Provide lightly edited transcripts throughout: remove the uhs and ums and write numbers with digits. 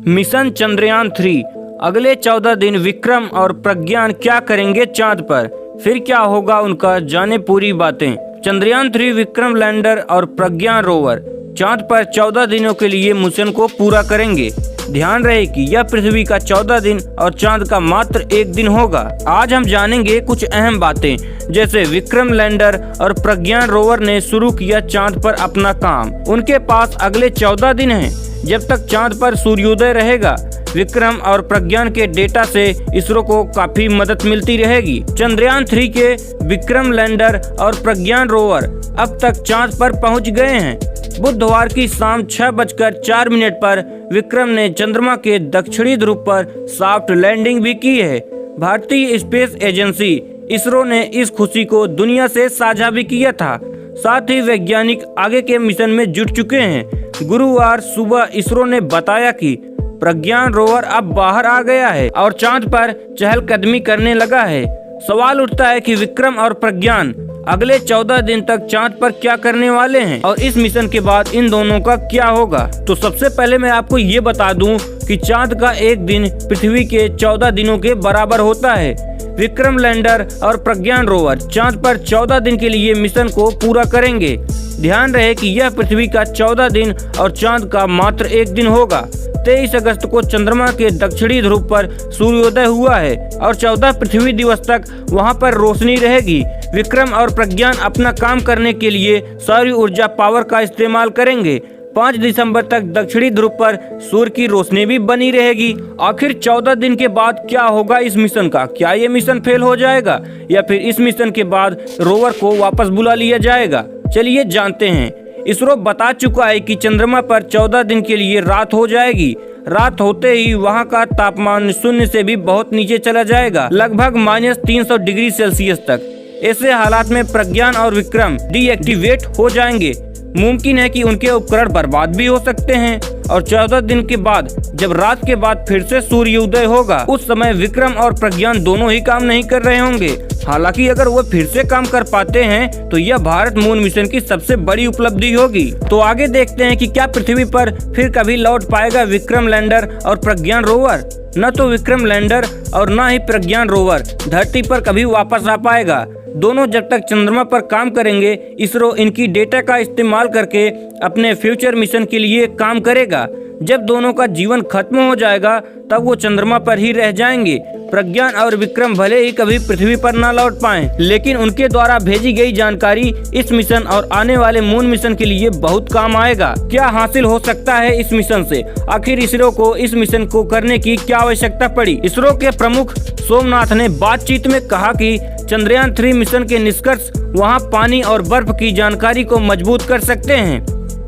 Mission Chandrayaan 3 अगले 14 दिन विक्रम और प्रज्ञान क्या करेंगे चांद पर, फिर क्या होगा उनका, जाने पूरी बातें। चंद्रयान 3 विक्रम लैंडर और प्रज्ञान रोवर चांद पर 14 दिनों के लिए मिशन को पूरा करेंगे। ध्यान रहे कि यह पृथ्वी का 14 दिन और चांद का मात्र 1 दिन होगा। आज हम जानेंगे कुछ अहम बातें, जैसे विक्रम लैंडर और प्रज्ञान रोवर ने शुरू किया चांद पर अपना काम। उनके पास अगले 14 दिन हैं। जब तक चांद पर सूर्योदय रहेगा, विक्रम और प्रज्ञान के डेटा से इसरो को काफी मदद मिलती रहेगी। चंद्रयान 3 के विक्रम लैंडर और प्रज्ञान रोवर अब तक चांद पर पहुंच गए हैं। बुधवार की शाम 6:04 पर विक्रम ने चंद्रमा के दक्षिणी ध्रुव पर सॉफ्ट लैंडिंग भी की है। भारतीय स्पेस एजेंसी इसरो ने इस खुशी को दुनिया से साझा भी किया था। साथ ही वैज्ञानिक आगे के मिशन में जुट चुके हैं। गुरुवार सुबह इसरो ने बताया कि प्रज्ञान रोवर अब बाहर आ गया है और चांद पर चहलकदमी करने लगा है। सवाल उठता है कि विक्रम और प्रज्ञान अगले 14 दिन तक चांद पर क्या करने वाले हैं और इस मिशन के बाद इन दोनों का क्या होगा। तो सबसे पहले मैं आपको ये बता दूं कि चांद का एक दिन पृथ्वी के 14 दिनों के बराबर होता है। विक्रम लैंडर और प्रज्ञान रोवर चांद पर 14 दिन के लिए मिशन को पूरा करेंगे। ध्यान रहे कि यह पृथ्वी का 14 दिन और चांद का मात्र 1 दिन होगा। 23 अगस्त को चंद्रमा के दक्षिणी ध्रुव पर सूर्योदय हुआ है और 14 पृथ्वी दिवस तक वहां पर रोशनी रहेगी। विक्रम और प्रज्ञान अपना काम करने के लिए सौर ऊर्जा पावर का इस्तेमाल करेंगे। 5 दिसंबर तक दक्षिणी ध्रुव पर सूर्य की रोशनी भी बनी रहेगी। आखिर 14 दिन के बाद क्या होगा इस मिशन का? क्या ये मिशन फेल हो जाएगा या फिर इस मिशन के बाद रोवर को वापस बुला लिया जाएगा? चलिए जानते हैं। इसरो बता चुका है कि चंद्रमा पर 14 दिन के लिए रात हो जाएगी। रात होते ही वहां का तापमान शून्य से भी बहुत नीचे चला जाएगा, लगभग -300 डिग्री सेल्सियस तक। ऐसे हालात में प्रज्ञान और विक्रम डीएक्टिवेट हो जाएंगे। मुमकिन है कि उनके उपकरण बर्बाद भी हो सकते हैं और 14 दिन के बाद जब रात के बाद फिर से सूर्योदय होगा, उस समय विक्रम और प्रज्ञान दोनों ही काम नहीं कर रहे होंगे। हालांकि अगर वो फिर से काम कर पाते हैं तो यह भारत मून मिशन की सबसे बड़ी उपलब्धि होगी। तो आगे देखते हैं कि क्या पृथ्वी पर फिर कभी लौट पाएगा विक्रम लैंडर और प्रज्ञान रोवर। न तो विक्रम लैंडर और न ही प्रज्ञान रोवर धरती पर कभी वापस आ पाएगा। दोनों जब तक चंद्रमा पर काम करेंगे, इसरो इनकी डेटा का इस्तेमाल करके अपने फ्यूचर मिशन के लिए काम करेगा। जब दोनों का जीवन खत्म हो जाएगा तब वो चंद्रमा पर ही रह जाएंगे। प्रज्ञान और विक्रम भले ही कभी पृथ्वी पर ना लौट पाएं, लेकिन उनके द्वारा भेजी गई जानकारी इस मिशन और आने वाले मून मिशन के लिए बहुत काम आएगा। क्या हासिल हो सकता है इस मिशन से? आखिर इसरो को इस मिशन को करने की क्या आवश्यकता पड़ी? इसरो के प्रमुख सोमनाथ ने बातचीत में कहा कि चंद्रयान 3 मिशन के निष्कर्ष वहां पानी और बर्फ की जानकारी को मजबूत कर सकते हैं।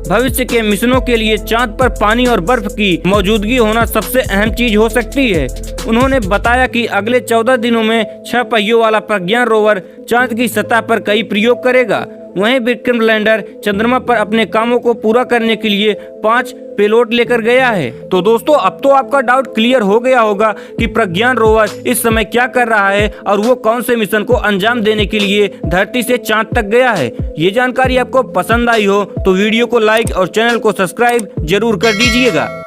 भविष्य के मिशनों के लिए चांद पर पानी और बर्फ की मौजूदगी होना सबसे अहम चीज हो सकती है। उन्होंने बताया कि अगले 14 दिनों में 6 पहियों वाला प्रज्ञान रोवर चांद की सतह पर कई प्रयोग करेगा। वहीं विक्रम लैंडर चंद्रमा पर अपने कामों को पूरा करने के लिए 5 पेलोड लेकर गया है। तो दोस्तों, अब तो आपका डाउट क्लियर हो गया होगा कि प्रज्ञान रोवर इस समय क्या कर रहा है और वो कौन से मिशन को अंजाम देने के लिए धरती से चांद तक गया है। ये जानकारी आपको पसंद आई हो तो वीडियो को लाइक और चैनल को सब्सक्राइब जरूर कर दीजिएगा।